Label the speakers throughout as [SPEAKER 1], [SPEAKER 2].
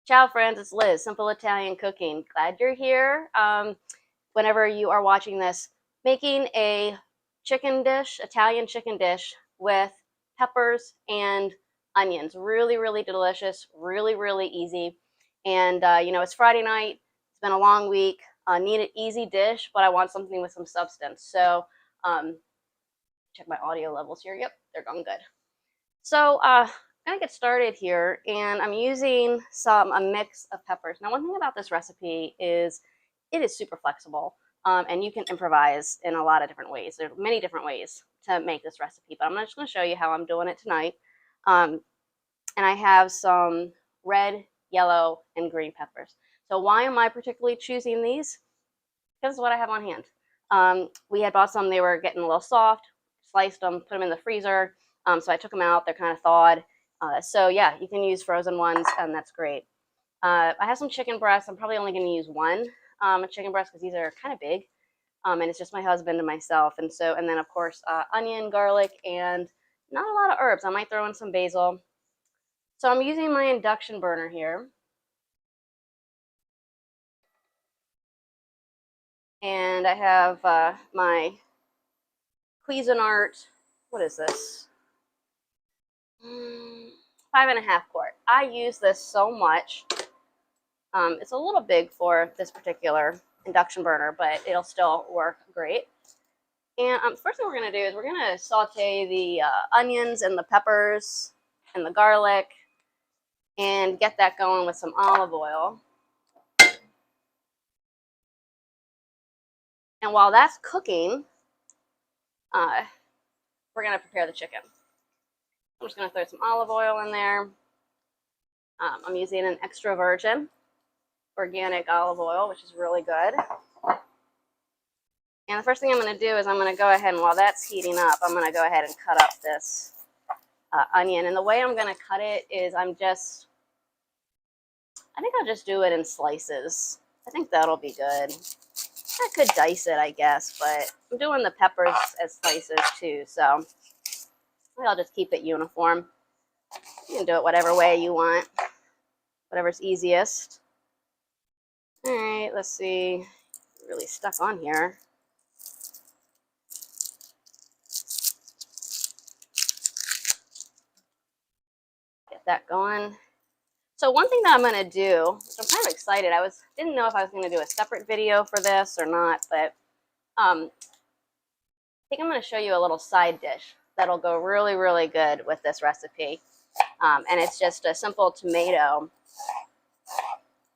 [SPEAKER 1] Ciao friends, it's Liz, Simple Italian Cooking. Glad you're here. Whenever you are watching this, making a chicken dish, Italian chicken dish with peppers and onions. Really, really delicious, really, really easy. And it's Friday night, it's been a long week. Need an easy dish, but I want something with some substance. So check my audio levels here. Yep, they're going good. So I'm gonna get started here, and I'm using a mix of peppers. Now, one thing about this recipe is it is super flexible, and you can improvise in a lot of different ways. There are many different ways to make this recipe, but I'm just gonna show you how I'm doing it tonight. And I have some red, yellow, and green peppers. So why am I particularly choosing these? Because it's what I have on hand. We had bought some, they were getting a little soft, sliced them, put them in the freezer. So I took them out, they're kind of thawed. So yeah, you can use frozen ones, and that's great. I have some chicken breasts. I'm probably only going to use one chicken breast because these are kind of big. And it's just my husband and myself. And then of course, onion, garlic, and not a lot of herbs. I might throw in some basil. So I'm using my induction burner here. And I have my Cuisinart, what is this? 5.5 quart. I use this so much. It's a little big for this particular induction burner, but it'll still work great. And the first thing we're going to do is we're going to saute the onions and the peppers and the garlic and get that going with some olive oil. And while that's cooking, we're going to prepare the chicken. I'm just going to throw some olive oil in there. I'm using an extra virgin organic olive oil, which is really good. And the first thing I'm going to do is I'm going to go ahead, and while that's heating up, I'm going to go ahead and cut up this onion. And the way I'm going to cut it is I think I'll just do it in slices. I think that'll be good. I could dice it, I guess, but I'm doing the peppers as slices too, so I'll just keep it uniform. You can do it whatever way you want, whatever's easiest. All right, let's see. Really stuck on here. Get that going. So one thing that I'm going to do, which I'm kind of excited, didn't know if I was going to do a separate video for this or not, but I think I'm going to show you a little side dish that'll go really, really good with this recipe. And it's just a simple tomato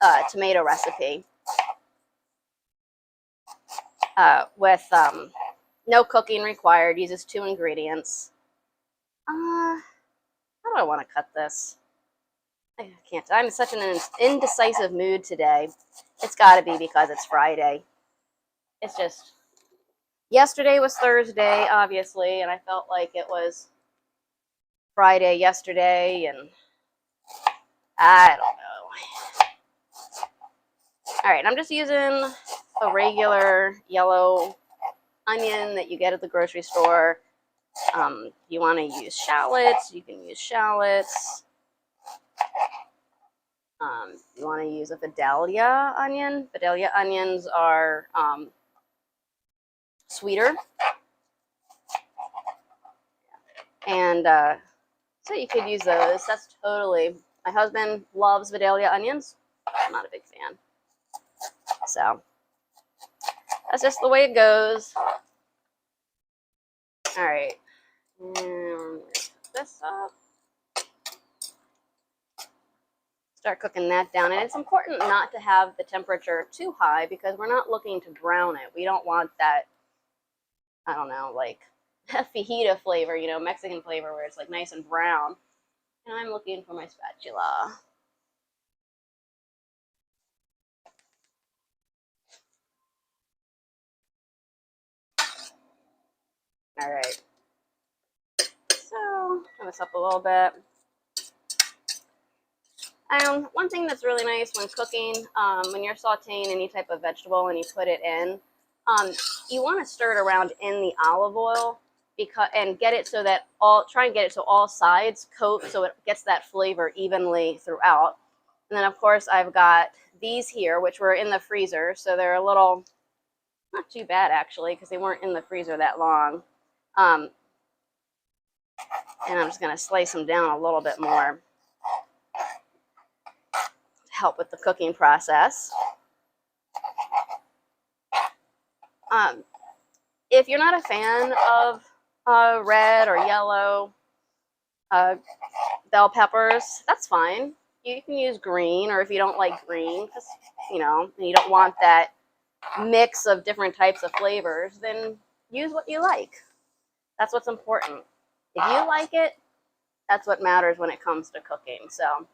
[SPEAKER 1] recipe with no cooking required. Uses 2 ingredients. How do I want to cut this? I can't. I'm in such an indecisive mood today. It's got to be because it's Friday. It's just, yesterday was Thursday, obviously, and I felt like it was Friday yesterday, and I don't know. All right, I'm just using a regular yellow onion that you get at the grocery store. You want to use shallots, you can use shallots. You want to use a Vidalia onion. Vidalia onions are sweeter. And so you could use those. That's totally, my husband loves Vidalia onions. I'm not a big fan. So that's just the way it goes. All right. And put this up. Start cooking that down. And it's important not to have the temperature too high because we're not looking to brown it. We don't want that, I don't know, like fajita flavor, Mexican flavor where it's like nice and brown. And I'm looking for my spatula. All right. So turn this up a little bit. One thing that's really nice when cooking, when you're sauteing any type of vegetable and you put it in, you want to stir it around in the olive oil and get it so that try and get it so all sides coat so it gets that flavor evenly throughout. And then, of course, I've got these here, which were in the freezer. So they're a little, not too bad, actually, because they weren't in the freezer that long. And I'm just going to slice them down a little bit more to help with the cooking process. If you're not a fan of red or yellow bell peppers, that's fine. You can use green, or if you don't like green, because you don't want that mix of different types of flavors, then use what you like. That's what's important. If you like it, that's what matters when it comes to cooking. So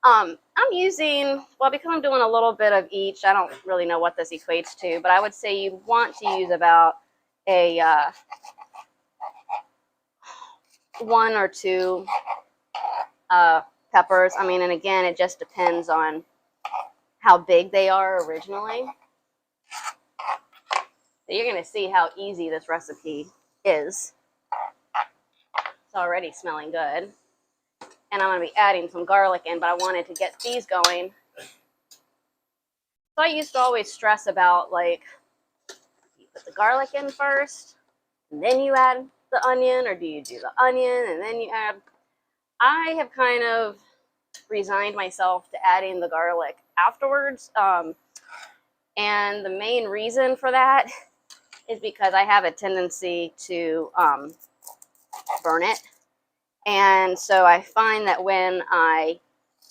[SPEAKER 1] I'm using, well, because I'm doing a little bit of each, I don't really know what this equates to, but I would say you want to use about a 1 or 2 peppers. I mean, and again, it just depends on how big they are originally. So you're going to see how easy this recipe is. It's already smelling good. And I'm going to be adding some garlic in, but I wanted to get these going. So I used to always stress about, like, you put the garlic in first, and then you add the onion, or do you do the onion and then you add? I have kind of resigned myself to adding the garlic afterwards. And the main reason for that is because I have a tendency to burn it. And so I find that when I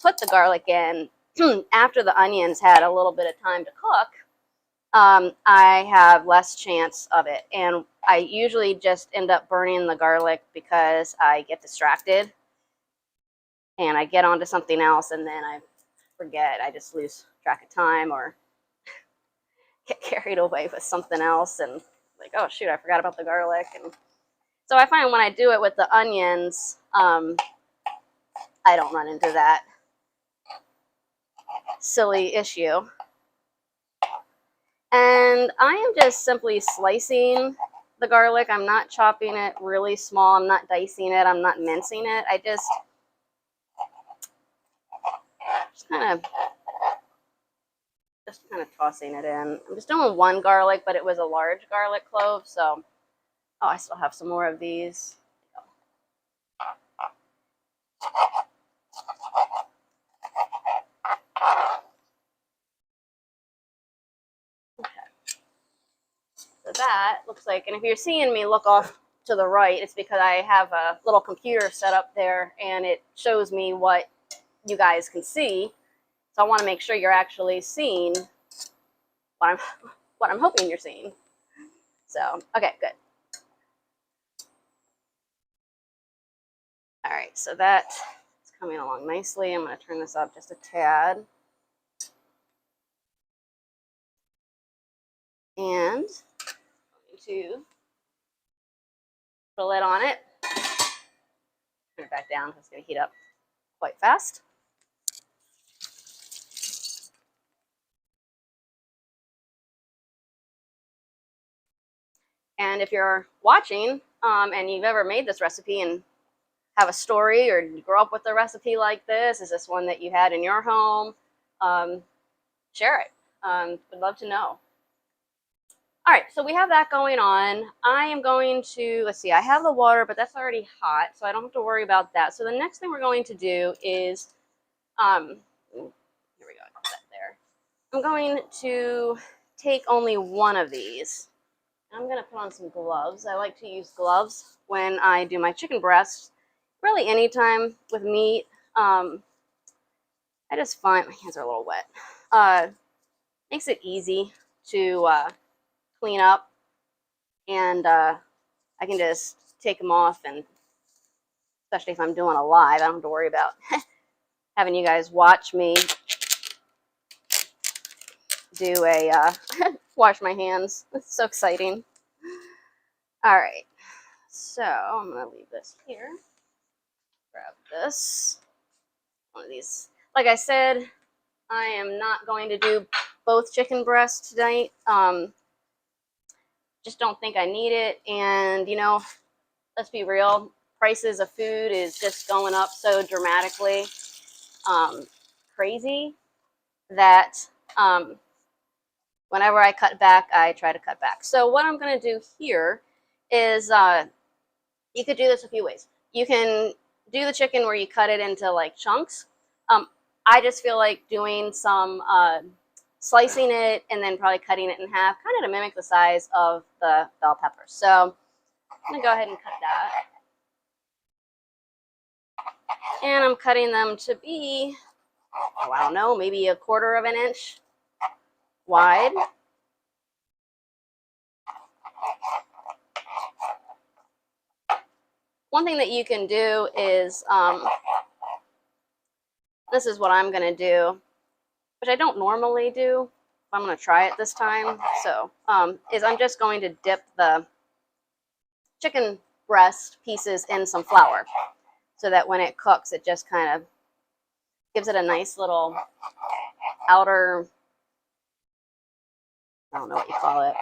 [SPEAKER 1] put the garlic in, after the onions had a little bit of time to cook, I have less chance of it. And I usually just end up burning the garlic because I get distracted and I get onto something else, and then I forget. I just lose track of time or get carried away with something else, and like, oh shoot, I forgot about the garlic. And so I find when I do it with the onions, I don't run into that silly issue. And I am just simply slicing the garlic. I'm not chopping it really small. I'm not dicing it. I'm not mincing it. I just kind of tossing it in. I'm just doing 1 garlic, but it was a large garlic clove, so I still have some more of these. Okay. So that looks like, and if you're seeing me look off to the right, it's because I have a little computer set up there and it shows me what you guys can see. So I want to make sure you're actually seeing what I'm hoping you're seeing. So, okay, good. All right, so that's coming along nicely. I'm going to turn this up just a tad. And I'm going to put a lid on it. Turn it back down because it's going to heat up quite fast. And if you're watching and you've ever made this recipe and have a story, or you grew up with a recipe like this, is this one that you had in your home? Share it. Would love to know. All right, so we have that going on. I am going to, let's see, I have the water, but that's already hot, so I don't have to worry about that. So the next thing we're going to do is, here we go, I put that there. I'm going to take only 1 of these. I'm going to put on some gloves. I like to use gloves when I do my chicken breasts. Really anytime with meat. I just find my hands are a little wet. Makes it easy to clean up, and I can just take them off, and especially if I'm doing a live, I don't have to worry about having you guys watch me do a wash my hands. It's so exciting. All right, so I'm gonna leave this here. Grab this, one of these. Like I said, I am not going to do both chicken breasts tonight. Just don't think I need it. And, let's be real, prices of food is just going up so dramatically. crazy that whenever I cut back, I try to cut back. So what I'm going to do here is you could do this a few ways. You can do the chicken where you cut it into like chunks. I just feel like doing some slicing it and then probably cutting it in half, kind of to mimic the size of the bell peppers. So I'm going to go ahead and cut that. And I'm cutting them to be, oh, I don't know, maybe 1/4 of an inch wide. One thing that you can do is, this is what I'm going to do, which I don't normally do. I'm going to try it this time. So, is I'm just going to dip the chicken breast pieces in some flour so that when it cooks, it just kind of gives it a nice little outer, I don't know what you call it,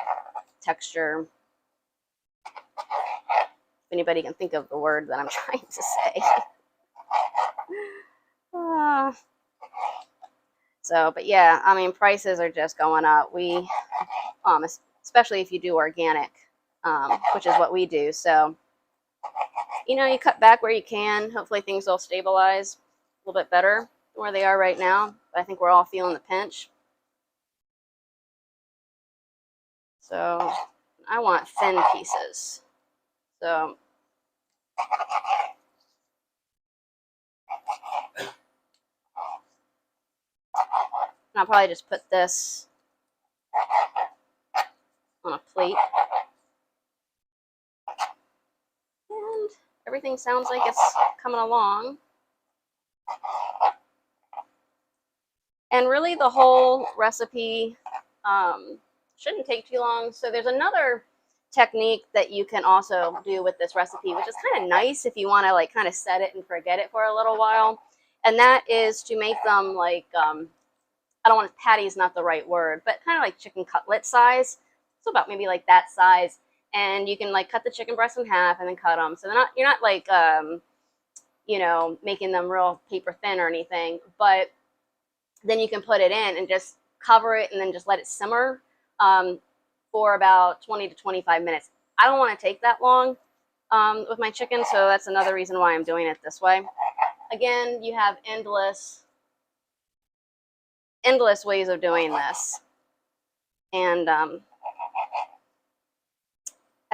[SPEAKER 1] texture. If anybody can think of the word that I'm trying to say. But yeah, I mean, prices are just going up. We, especially if you do organic, which is what we do. So, you know, you cut back where you can. Hopefully things will stabilize a little bit better than where they are right now. But I think we're all feeling the pinch. So I want thin pieces. So I'll probably just put this on a plate. And everything sounds like it's coming along. And really the whole recipe shouldn't take too long. So there's another technique that you can also do with this recipe, which is kind of nice if you want to like kind of set it and forget it for a little while. And that is to make them like, I don't want, patty is not the right word, but kind of like chicken cutlet size. So about maybe like that size. And you can like cut the chicken breast in half and then cut them. So you're not like, you know, making them real paper thin or anything, but then you can put it in and just cover it and then just let it simmer for about 20 to 25 minutes. I don't want to take that long with my chicken, so that's another reason why I'm doing it this way. Again, you have endless ways of doing this. And I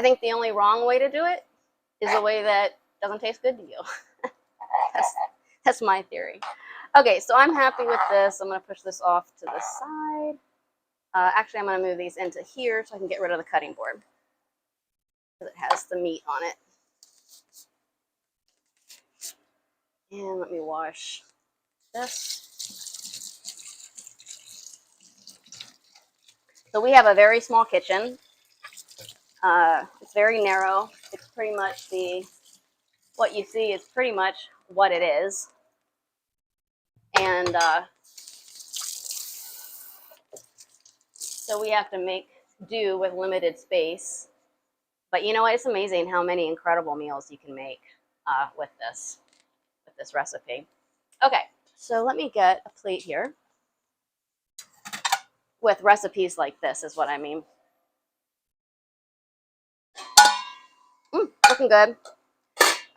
[SPEAKER 1] think the only wrong way to do it is a way that doesn't taste good to you. That's my theory. Okay, so I'm happy with this. I'm going to push this off to the side. Actually, I'm going to move these into here so I can get rid of the cutting board because it has the meat on it. And let me wash this. So we have a very small kitchen. It's very narrow. It's pretty much what you see is pretty much what it is. And so we have to make do with limited space. But you know what? It's amazing how many incredible meals you can make with this recipe. Okay, so let me get a plate here with recipes like this is what I mean. Looking good.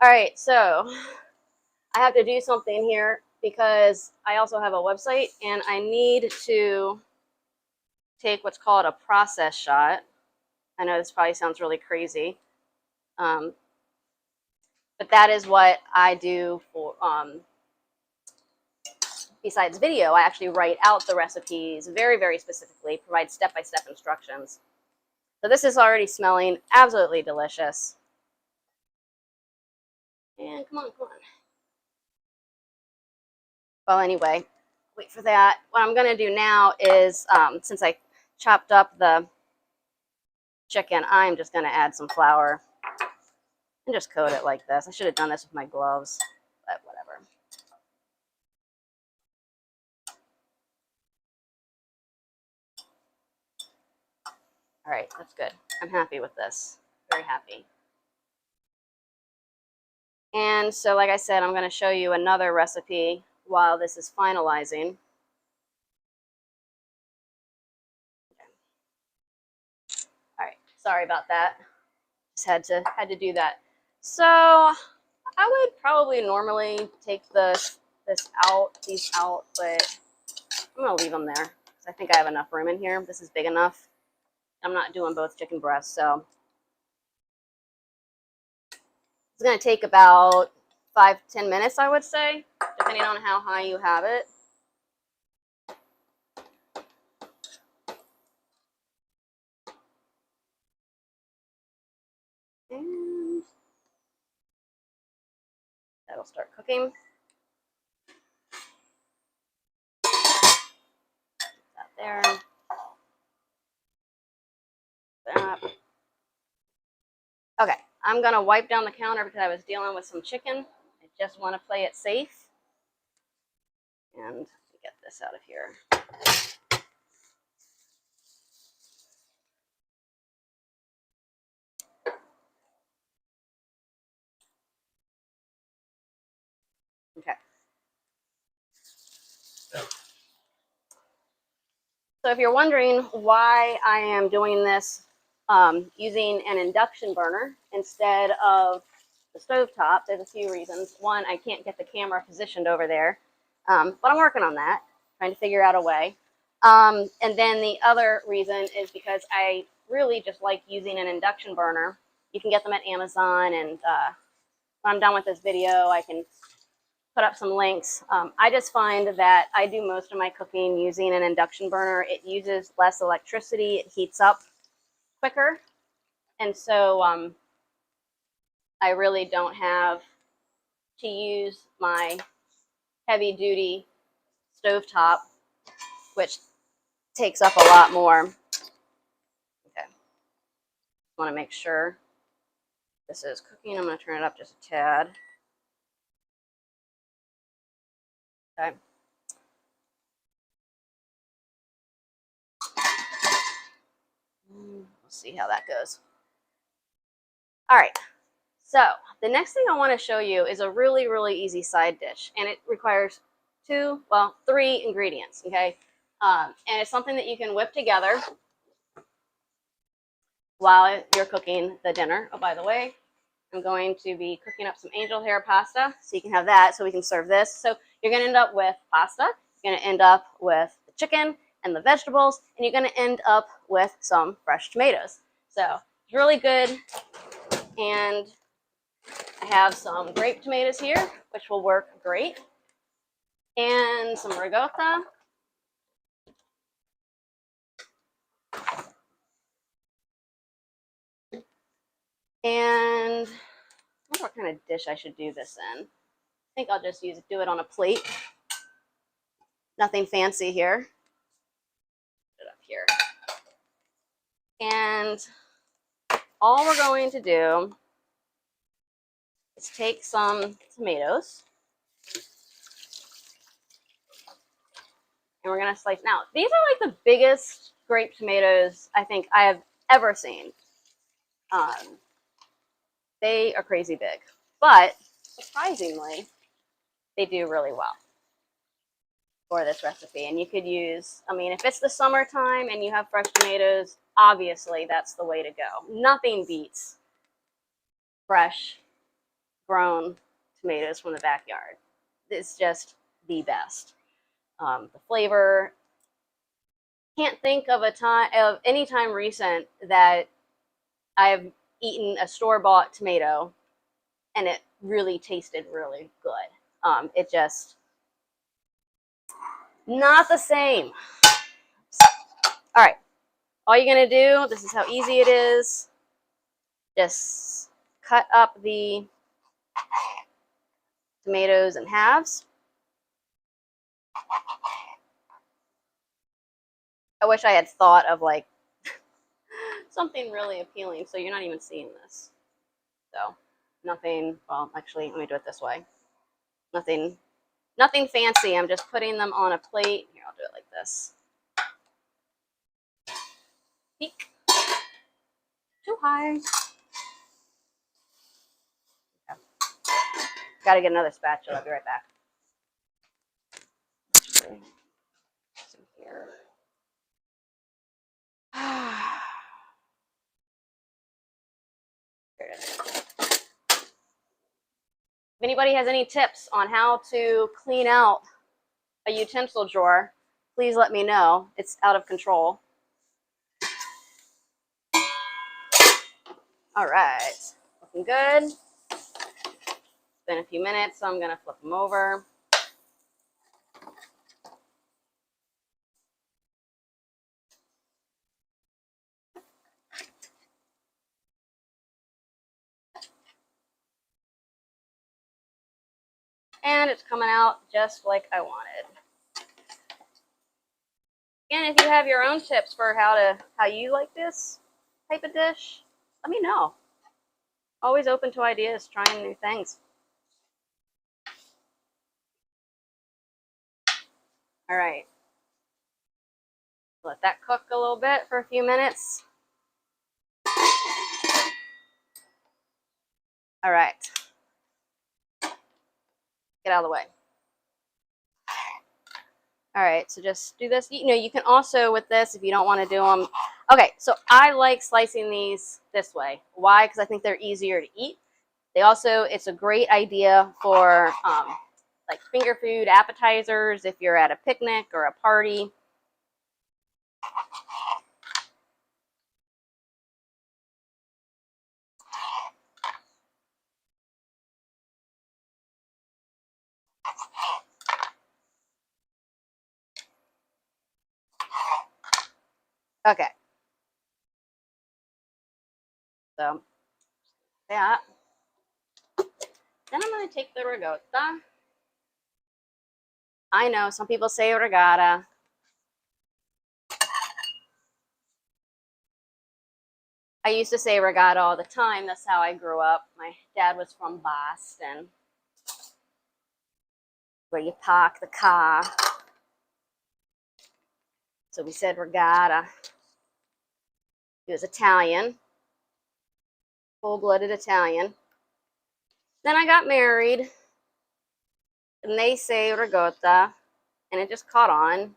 [SPEAKER 1] All right, so I have to do something here because I also have a website and I need to take what's called a process shot. I know this probably sounds really crazy, but that is what I do for, besides video, I actually write out the recipes very, very specifically, provide step-by-step instructions. So this is already smelling absolutely delicious. And come on. Well, anyway, wait for that. What I'm going to do now is, since I chopped up the chicken, I'm just going to add some flour and just coat it like this. I should have done this with my gloves, but whatever. All right, that's good. I'm happy with this. Very happy. And so, like I said, I'm going to show you another recipe while this is finalizing. All right, sorry about that. Just had to do that. So I would probably normally take these out, but I'm gonna leave them there because I think I have enough room in here. This is big enough. I'm not doing both chicken breasts, so it's gonna take about 5-10 minutes, I would say, depending on how high you have it. And that'll start cooking. That there. That. Okay, I'm gonna wipe down the counter because I was dealing with some chicken. I just want to play it safe. And get this out of here. Okay. So if you're wondering why I am doing this using an induction burner instead of the stovetop, there's a few reasons. One, I can't get the camera positioned over there, but I'm working on that, trying to figure out a way. And then the other reason is because I really just like using an induction burner. You can get them at Amazon, and when I'm done with this video, I can put up some links. I just find that I do most of my cooking using an induction burner. It uses less electricity, it heats up quicker, and so I really don't have to use my heavy-duty stovetop, which takes up a lot more. Okay, want to make sure this is cooking. I'm going to turn it up just a tad. Okay. We'll see how that goes. All right. So the next thing I want to show you is a really, really easy side dish, and it requires three ingredients, okay? And it's something that you can whip together while you're cooking the dinner. Oh, by the way, I'm going to be cooking up some angel hair pasta, so you can have that, so we can serve this. So you're going to end up with pasta, you're going to end up with the chicken and the vegetables, and you're going to end up with some fresh tomatoes. So it's really good, and I have some grape tomatoes here, which will work great, and some ricotta. And I wonder what kind of dish I should do this in. I think I'll just do it on a plate. Nothing fancy here. Put it up here. And all we're going to do is take some tomatoes. And we're going to slice. Now, these are like the biggest grape tomatoes I think I have ever seen. They are crazy big. But surprisingly, they do really well for this recipe. And you could use, I mean, if it's the summertime and you have fresh tomatoes, obviously that's the way to go. Nothing beats fresh, grown tomatoes from the backyard. It's just the best. The flavor, can't think of any time recent that I've eaten a store-bought tomato and it really tasted really good. It just, not the same. All right, all you're gonna do, this is how easy it is, just cut up the tomatoes in halves. I wish I had thought of like something really appealing, so you're not even seeing this. So nothing, well, actually, let me do it this way. Nothing fancy. I'm just putting them on a plate. Here, I'll do it like this. Peek. Too high. Okay. Got to get another spatula. I'll be right back. Some here. There it is. If anybody has any tips on how to clean out a utensil drawer, please let me know. It's out of control. All right, looking good. It's been a few minutes, so I'm gonna flip them over. And it's coming out just like I wanted. And if you have your own tips for how you like this type of dish, let me know. Always open to ideas, trying new things. All right. Let that cook a little bit for a few minutes. All right. Get out of the way. All right, so just do this. You know, you can also, with this, if you don't want to do them. Okay, so I like slicing these this way. Why? Because I think they're easier to eat. They also, it's a great idea for like finger food appetizers if you're at a picnic or a party. Okay. So that. Then I'm going to take the ricotta. I know some people say ricotta. I used to say ricotta all the time. That's how I grew up. My dad was from Boston, where you park the car. So we said ricotta. He was Italian, full-blooded Italian. Then I got married, and they say ricotta, and it just caught on.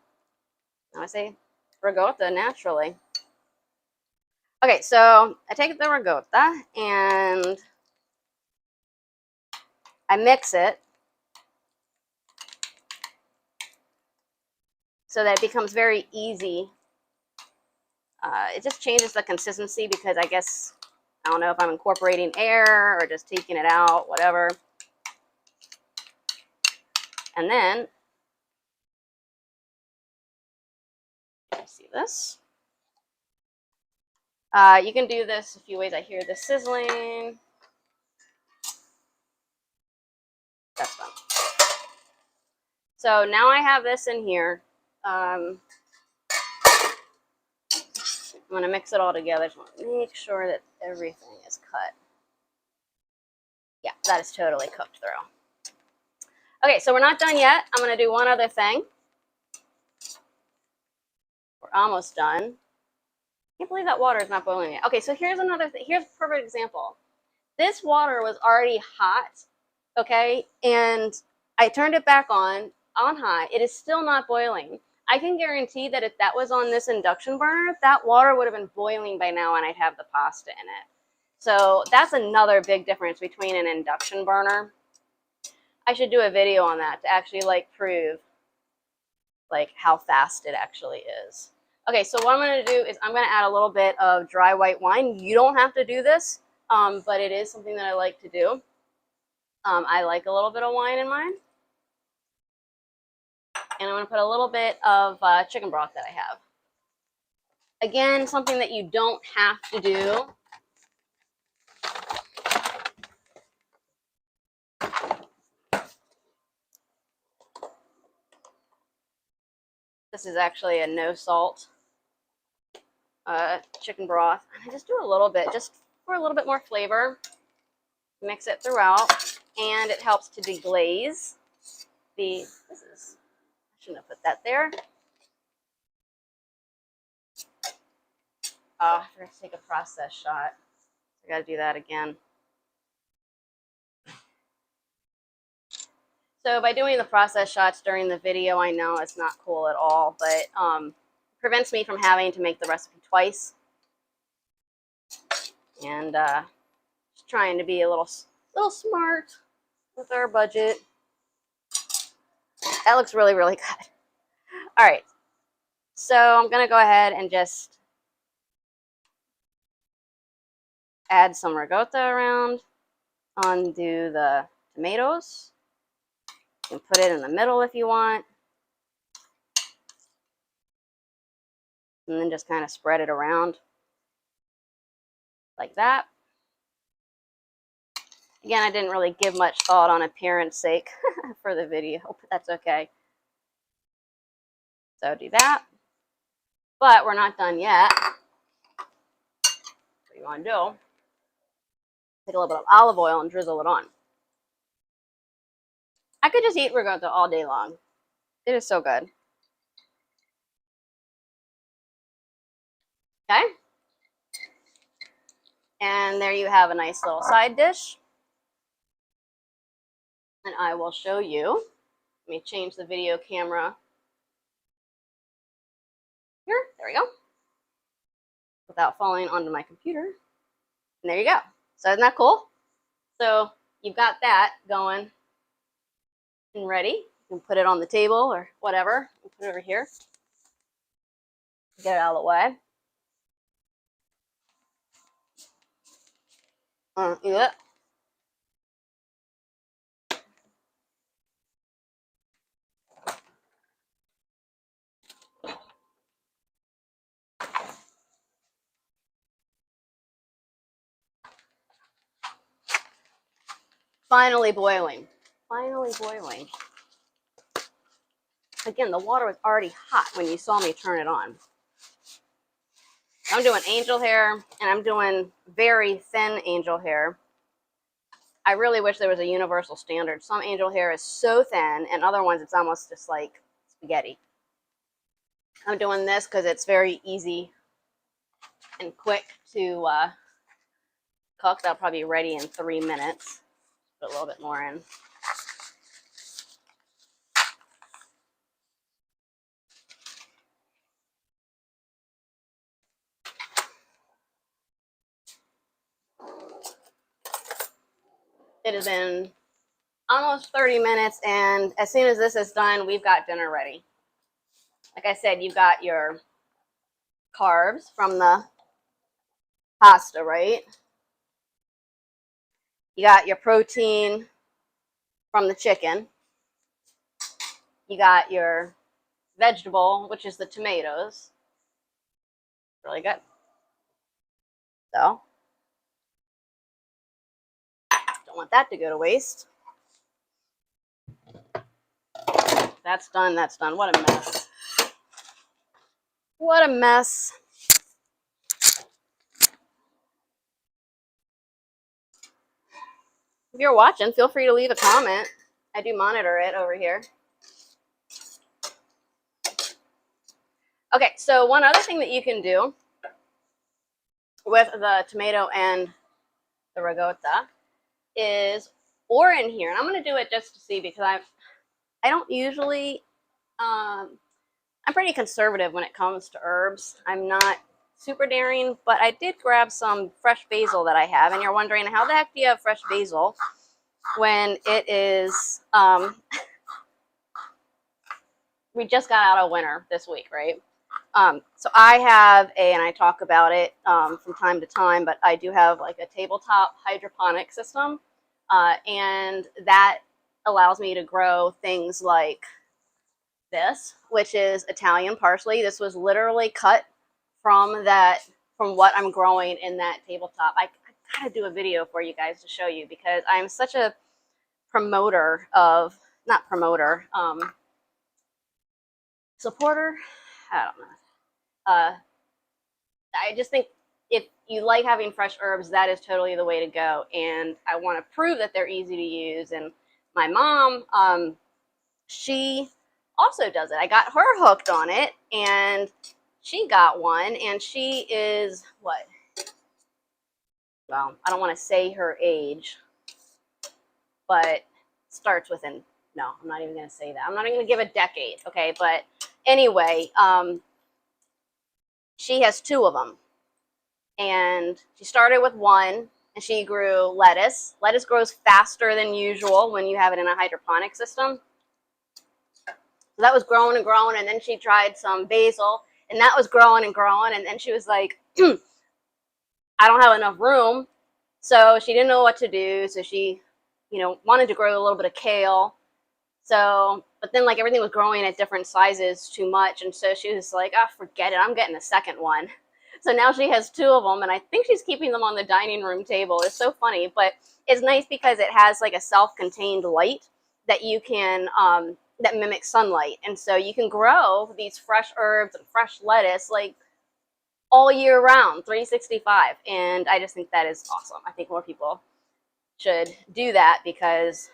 [SPEAKER 1] Now I say ricotta naturally. Okay, so I take the ricotta and I mix it so that it becomes very easy. It just changes the consistency because I guess, I don't know if I'm incorporating air or just taking it out, whatever. And then, see this? You can do this a few ways. I hear the sizzling. That's fun. So now I have this in here. I'm going to mix it all together. Just want to make sure that everything is cut. Yeah, that is totally cooked through. Okay, so we're not done yet. I'm going to do one other thing. We're almost done. I can't believe that water is not boiling yet. Okay, so here's another thing. Here's a perfect example. This water was already hot, okay? And I turned it back on high. It is still not boiling. I can guarantee that if that was on this induction burner, that water would have been boiling by now and I'd have the pasta in it. So that's another big difference between an induction burner. I should do a video on that to actually like prove like how fast it actually is. Okay, so what I'm going to do is I'm going to add a little bit of dry white wine. You don't have to do this, but it is something that I like to do. I like a little bit of wine in mine. And I'm going to put a little bit of chicken broth that I have. Again, something that you don't have to do. This is actually a no salt chicken broth. And I just do a little bit, just for a little bit more flavor. Mix it throughout, and it helps to deglaze the, I shouldn't have put that there. Oh, I forgot to take a process shot. I got to do that again. So by doing the process shots during the video, I know it's not cool at all, but prevents me from having to make the recipe twice. And just trying to be a little smart with our budget. That looks really, really good. All right, so I'm gonna go ahead and just add some ricotta around, undo the tomatoes. You can put it in the middle if you want. And then just kind of spread it around like that. Again, I didn't really give much thought on appearance sake for the video, but that's okay. So do that. But we're not done yet. What you want to do, take a little bit of olive oil and drizzle it on. I could just eat ricotta all day long. It is so good. Okay. And there you have a nice little side dish. And I will show you. Let me change the video camera. Here, there we go. Without falling onto my computer. And there you go. So isn't that cool? So you've got that going and ready. You can put it on the table or whatever. Put it over here. Get it out of the way. Eat it. Finally boiling. Finally boiling. Again, the water was already hot when you saw me turn it on. I'm doing angel hair, and I'm doing very thin angel hair. I really wish there was a universal standard. Some angel hair is so thin, and other ones it's almost just like spaghetti. I'm doing this because it's very easy and quick to cook. That'll probably be ready in 3 minutes. Put a little bit more in. It has been almost 30 minutes, and as soon as this is done, we've got dinner ready. Like I said, you've got your carbs from the pasta, right? You got your protein from the chicken. You got your vegetable, which is the tomatoes. Really good. So, don't want that to go to waste. That's done, that's done. What a mess. What a mess. If you're watching, feel free to leave a comment. I do monitor it over here. Okay, so one other thing that you can do with the tomato and the ricotta is, or in here, and I'm going to do it just to see because I don't usually, I'm pretty conservative when it comes to herbs. I'm not super daring, but I did grab some fresh basil that I have, and you're wondering, how the heck do you have fresh basil when it is, we just got out of winter this week, right? So I have and I talk about it from time to time, but I do have like a tabletop hydroponic system, and that allows me to grow things like this, which is Italian parsley. This was literally cut from what I'm growing in that tabletop. I gotta do a video for you guys to show you because I'm such a promoter of, not promoter, supporter, I don't know. I just think if you like having fresh herbs, that is totally the way to go. And I want to prove that they're easy to use. And my mom, she also does it. I got her hooked on it, and she got one, and she is what? Well, I don't want to say her age, but starts with an no, I'm not even going to say that. I'm not even going to give a decade, okay? But anyway, she has 2 of them. And she started with 1, and she grew lettuce. Lettuce grows faster than usual when you have it in a hydroponic system. So that was growing and growing, and then she tried some basil, and that was growing and growing, and then she was like, I don't have enough room. So she didn't know what to do, so she, wanted to grow a little bit of kale. So, but then like everything was growing at different sizes too much, and so she was like, oh, forget it, I'm getting a second one. So now she has 2 of them, and I think she's keeping them on the dining room table. It's so funny, but it's nice because it has like a self-contained light that you can, that mimics sunlight. And so you can grow these fresh herbs and fresh lettuce like all year round, 365. And I just think that is awesome. I think more people should do that because,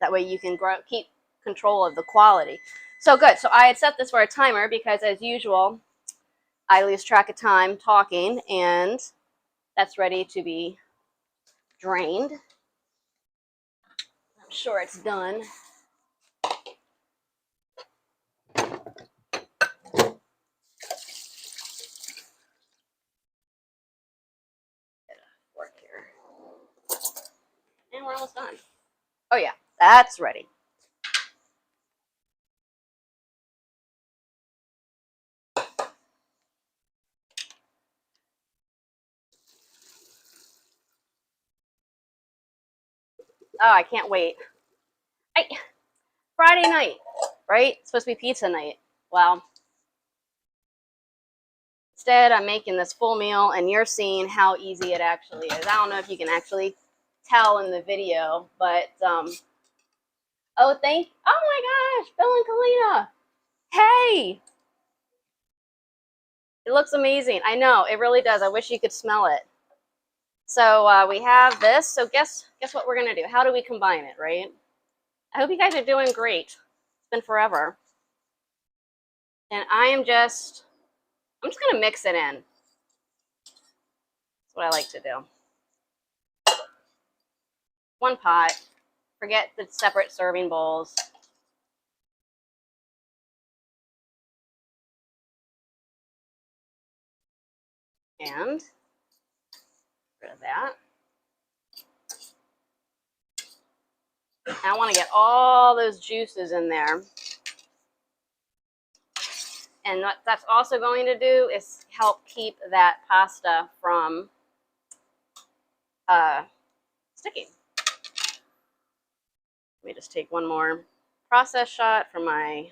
[SPEAKER 1] that way you can keep control of the quality. So good. So I had set this for a timer because, as usual, I lose track of time talking, and that's ready to be drained. I'm sure it's done. Work here. And we're almost done. Oh yeah, that's ready. Oh, I can't wait. Friday night, right? It's supposed to be pizza night. Well, instead I'm making this full meal, and you're seeing how easy it actually is. I don't know if you can actually tell in the video, but oh my gosh, Bill and Kalina. Hey, it looks amazing. I know, it really does. I wish you could smell it. So we have this. So guess what we're gonna do? How do we combine it, right? I hope you guys are doing great. It's been forever. And I'm just gonna mix it in. That's what I like to do. 1 pot. Forget the separate serving bowls. And rid of that. And I want to get all those juices in there. And what that's also going to do is help keep that pasta from sticking. Let me just take one more process shot from my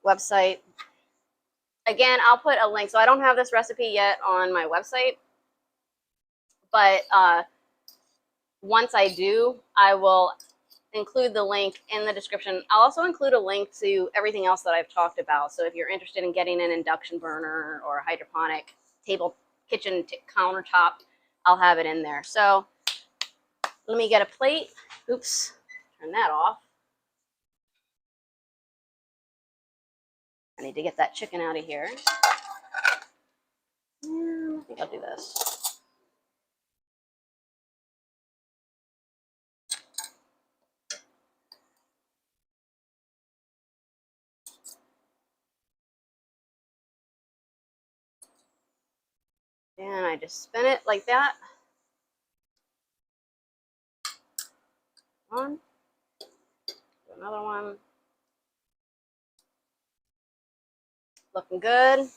[SPEAKER 1] website. Again, I'll put a link. So I don't have this recipe yet on my website, but once I do, I will include the link in the description. I'll also include a link to everything else that I've talked about. So if you're interested in getting an induction burner or a hydroponic kitchen countertop, I'll have it in there. So let me get a plate. Oops, turn that off. I need to get that chicken out of here. I think I'll do this. And I just spin it like that. One. Do another one. Looking good.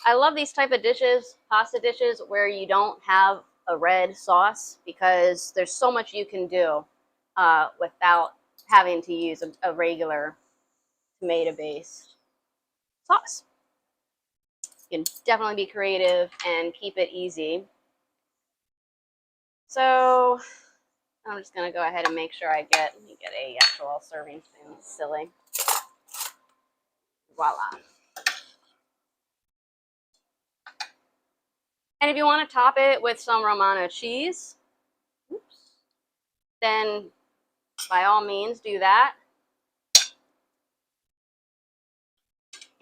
[SPEAKER 1] I love these type of dishes, pasta dishes, where you don't have a red sauce, because there's so much you can do without having to use a regular tomato-based sauce. You can definitely be creative and keep it easy. So I'm just going to go ahead and make sure I get a actual serving spoon. It's silly. Voila. And if you want to top it with some Romano cheese, then by all means do that.